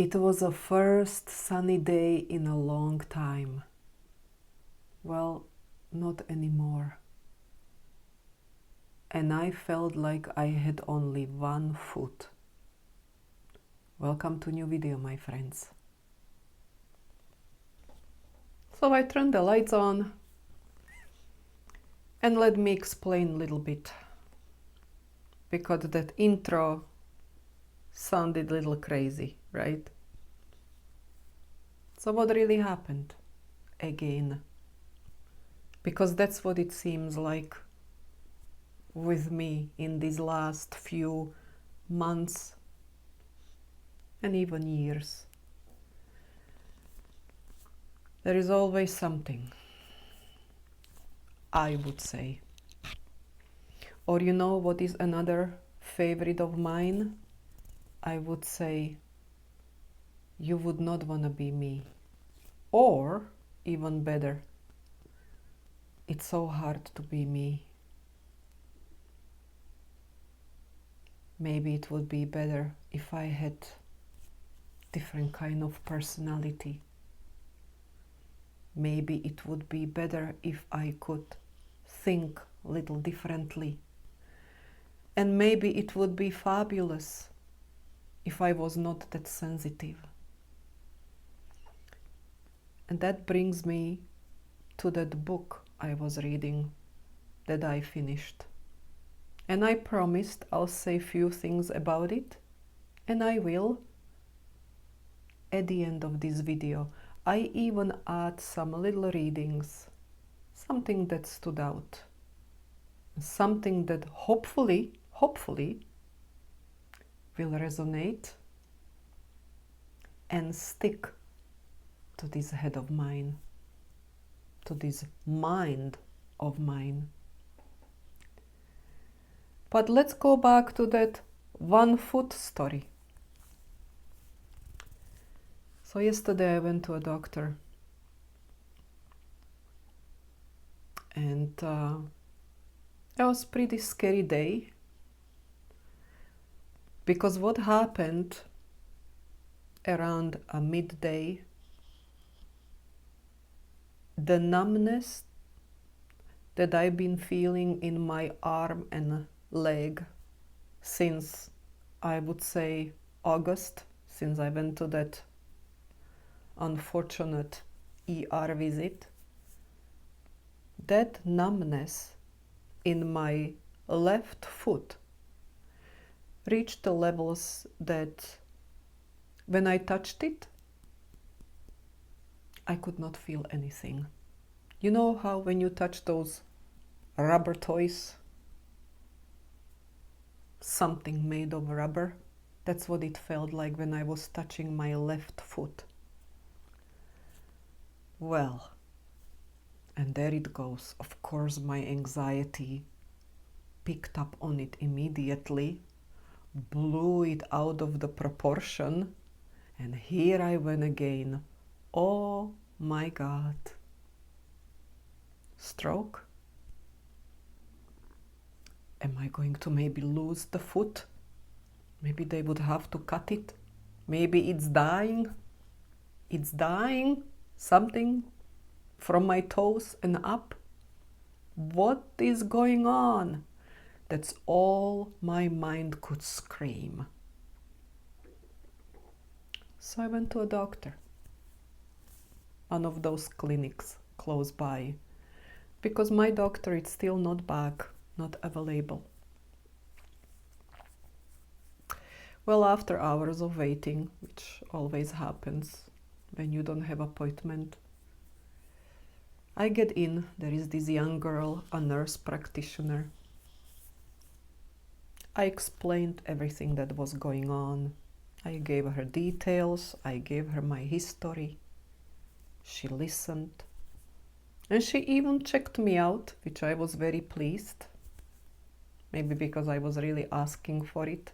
It was a first sunny day in a long time. Well, not anymore. And I felt like I had only one foot. Welcome to new video, my friends. So I turned the lights on and let me explain a little bit, because that intro sounded a little crazy, right? So what really happened again? Because that's what it seems like with me in these last few months and even years. There is always something, I would say. Or you know what is another favorite of mine? I would say, you would not want to be me. Or, even better, it's so hard to be me. Maybe it would be better if I had different kind of personality. Maybe it would be better if I could think a little differently. And maybe it would be fabulous if I was not that sensitive. And that brings me to that book I was reading that I finished. And I promised I'll say few things about it, and I will at the end of this video. I even add some little readings, something that stood out, something that hopefully will resonate and stick to this head of mine, to this mind of mine. But let's go back to that 1 foot story. So yesterday I went to a doctor, and it was a pretty scary day, because what happened around a midday, the numbness that I've been feeling in my arm and leg since, I would say, August, since I went to that unfortunate ER visit, that numbness in my left foot reached the levels that when I touched it, I could not feel anything. You know how when you touch those rubber toys, something made of rubber? That's what it felt like when I was touching my left foot. Well, and there it goes. Of course, my anxiety picked up on it immediately, blew it out of the proportion, and here I went again. Oh my God. Stroke? Am I going to maybe lose the foot? Maybe they would have to cut it. Maybe it's dying. It's dying. Something from my toes and up. What is going on? That's all my mind could scream. So I went to a doctor, one of those clinics close by, because my doctor is still not back, not available. Well, after hours of waiting, which always happens when you don't have appointment, I get in. There is this young girl, a nurse practitioner. I explained everything that was going on. I gave her details. I gave her my history. She listened. And she even checked me out, which I was very pleased. Maybe because I was really asking for it.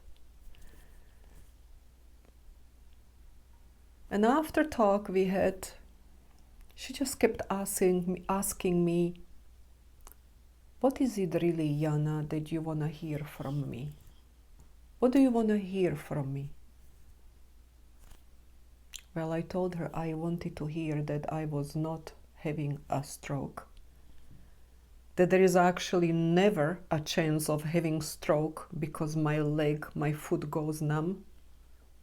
And after talk we had, she just kept asking me, what is it really, Jana, that you want to hear from me? What do you want to hear from me? Well, I told her I wanted to hear that I was not having a stroke. That there is actually never a chance of having stroke because my foot goes numb.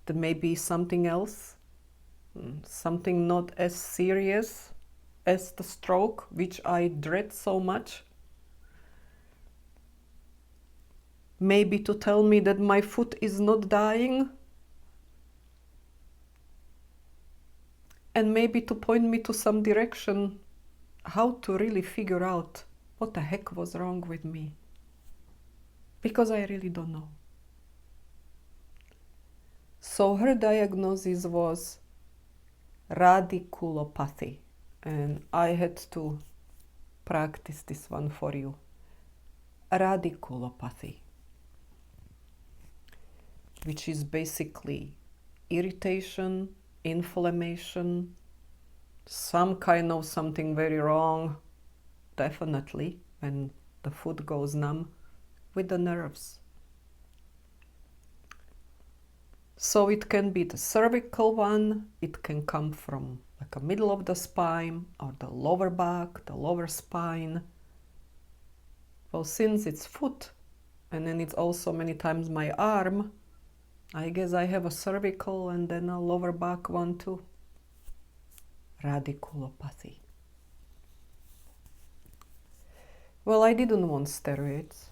There may be something else, something not as serious as the stroke, which I dread so much. Maybe to tell me that my foot is not dying. And maybe to point me to some direction how to really figure out what the heck was wrong with me. Because I really don't know. So her diagnosis was radiculopathy. And I had to practice this one for you. Radiculopathy, which is basically irritation, inflammation, some kind of something very wrong, definitely, when the foot goes numb, with the nerves. So it can be the cervical one, it can come from like the middle of the spine, or the lower back, the lower spine. Well, since it's foot, and then it's also many times my arm, I guess I have a cervical and then a lower back one too. Radiculopathy. Well, I didn't want steroids.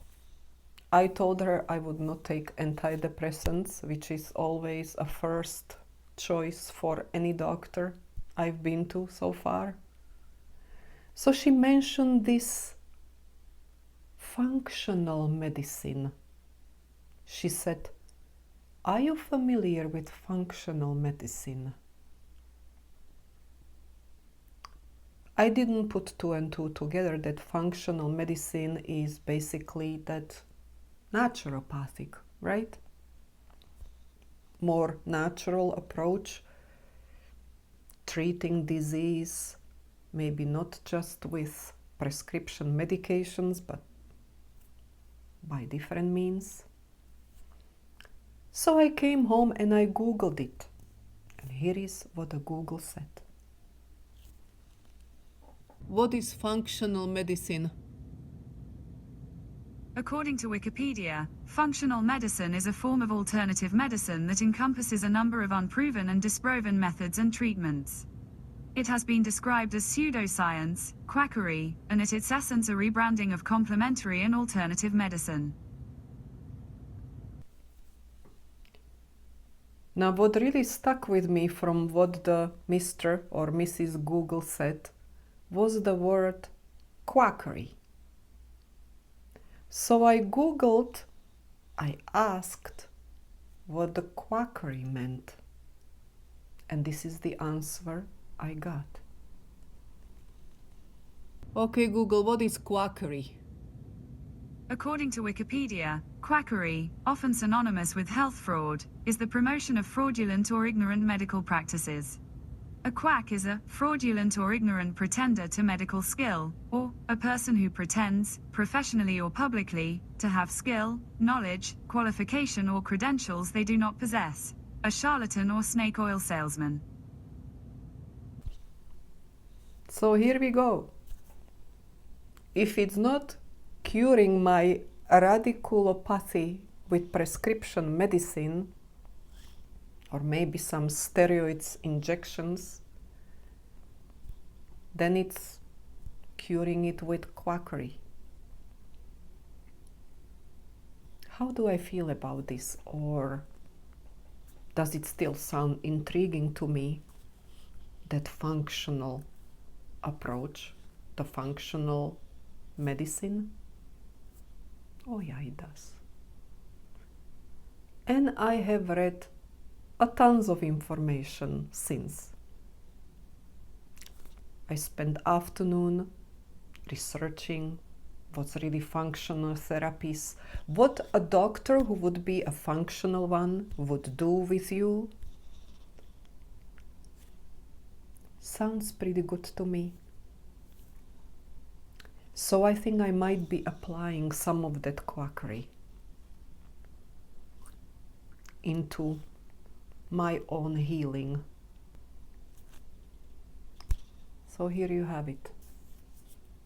I told her I would not take antidepressants, which is always a first choice for any doctor I've been to so far. So she mentioned this functional medicine. She said, "Are you familiar with functional medicine?" I didn't put two and two together that functional medicine is basically that naturopathic, right? More natural approach, treating disease, maybe not just with prescription medications, but by different means. So I came home and I Googled it. And here is what the Google said. What is functional medicine? According to Wikipedia, functional medicine is a form of alternative medicine that encompasses a number of unproven and disproven methods and treatments. It has been described as pseudoscience, quackery, and at its essence a rebranding of complementary and alternative medicine. Now, what really stuck with me from what the Mr. or Mrs. Google said was the word quackery. So I Googled, I asked what the quackery meant. And this is the answer I got. Okay, Google, what is quackery? According to Wikipedia, quackery, often synonymous with health fraud, is the promotion of fraudulent or ignorant medical practices. A quack is a fraudulent or ignorant pretender to medical skill, or a person who pretends, professionally or publicly, to have skill, knowledge, qualification or credentials they do not possess. A charlatan or snake oil salesman. So here we go. If it's not curing my radiculopathy with prescription medicine, or maybe some steroids injections, then it's curing it with quackery. How do I feel about this? Or does it still sound intriguing to me, that functional approach, the functional medicine? Oh yeah, it does. And I have read a tons of information since. I spent afternoon researching what's really functional therapies, what a doctor who would be a functional one would do with you. Sounds pretty good to me. So I think I might be applying some of that quackery into my own healing. So here you have it.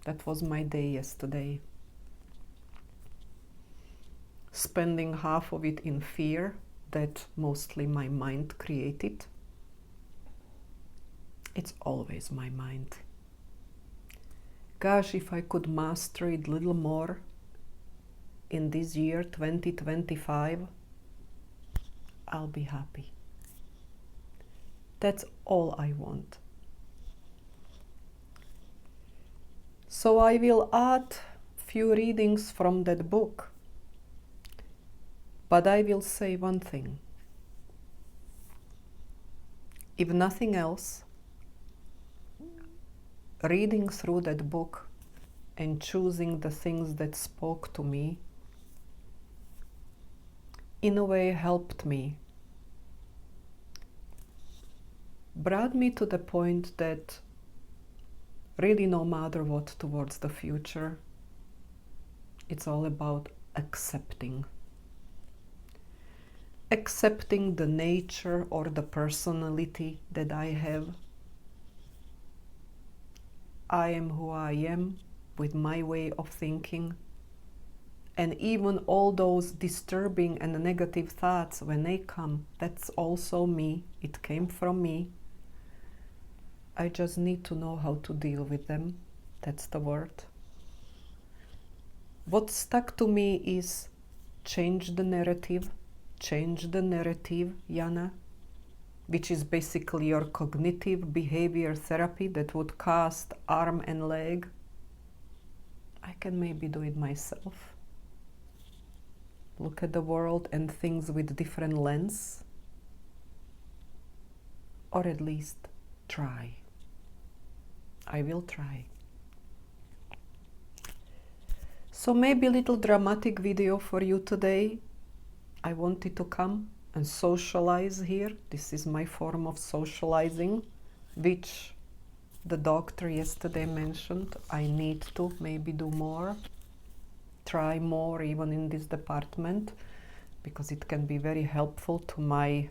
That was my day yesterday. Spending half of it in fear that mostly my mind created. It's always my mind. Gosh, if I could master it a little more in this year, 2025, I'll be happy. That's all I want. So I will add few readings from that book. But I will say one thing. If nothing else, reading through that book and choosing the things that spoke to me, in a way helped me, brought me to the point that really no matter what towards the future, it's all about accepting. Accepting the nature or the personality that I have. I am who I am with my way of thinking. And even all those disturbing and negative thoughts, when they come, that's also me. It came from me. I just need to know how to deal with them. That's the word. What stuck to me is change the narrative. Change the narrative, Jana, which is basically your cognitive behavior therapy that would cast arm and leg. I can maybe do it myself. Look at the world and things with different lens. Or at least try. I will try. So maybe a little dramatic video for you today. I wanted to come and socialize here. This is my form of socializing, which the doctor yesterday mentioned. I need to maybe do more, try more even in this department, because it can be very helpful to my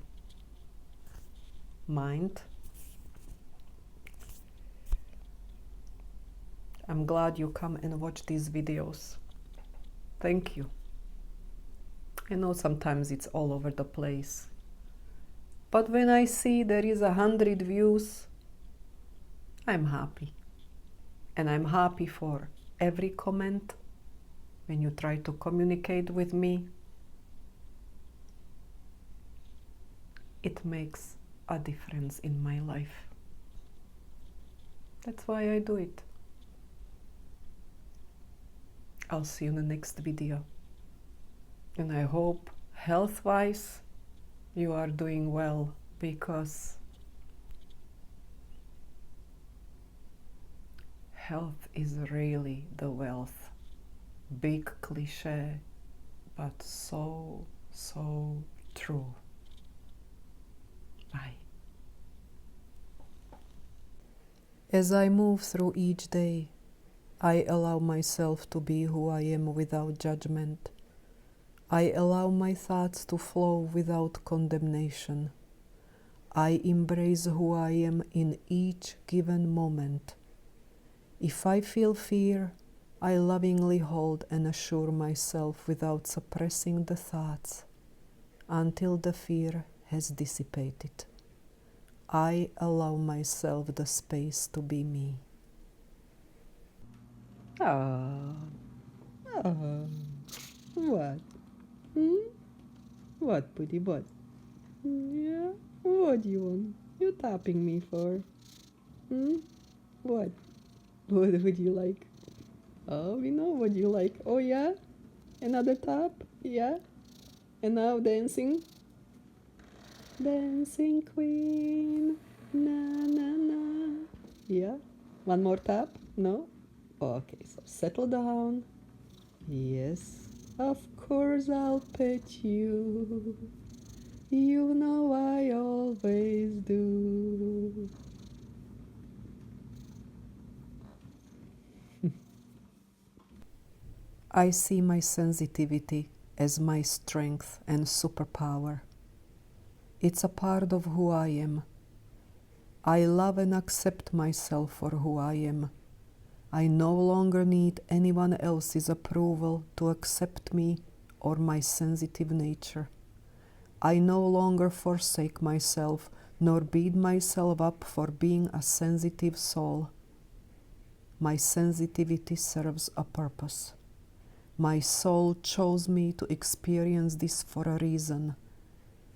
mind. I'm glad you come and watch these videos. Thank you. I know sometimes it's all over the place. But when I see there is 100 views, I'm happy. And I'm happy for every comment when you try to communicate with me. It makes a difference in my life. That's why I do it. I'll see you in the next video. And I hope health-wise you are doing well, because health is really the wealth. Big cliche, but so, so true. Bye. As I move through each day, I allow myself to be who I am without judgment. I allow my thoughts to flow without condemnation. I embrace who I am in each given moment. If I feel fear, I lovingly hold and assure myself without suppressing the thoughts until the fear has dissipated. I allow myself the space to be me. What? What, Putty, what? Yeah? What do you want? You tapping me for? What? What would you like? Oh, we know what you like. Oh, yeah? Another tap? Yeah? And now dancing? Dancing queen, na na na. Yeah? One more tap? No? Okay, so settle down. Yes, of course I'll pet you. You know I always do. I see my sensitivity as my strength and superpower. It's a part of who I am. I love and accept myself for who I am. I no longer need anyone else's approval to accept me or my sensitive nature. I no longer forsake myself nor beat myself up for being a sensitive soul. My sensitivity serves a purpose. My soul chose me to experience this for a reason.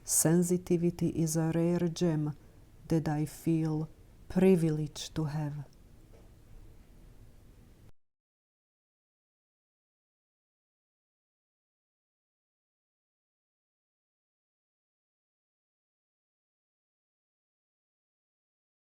Sensitivity is a rare gem that I feel privileged to have.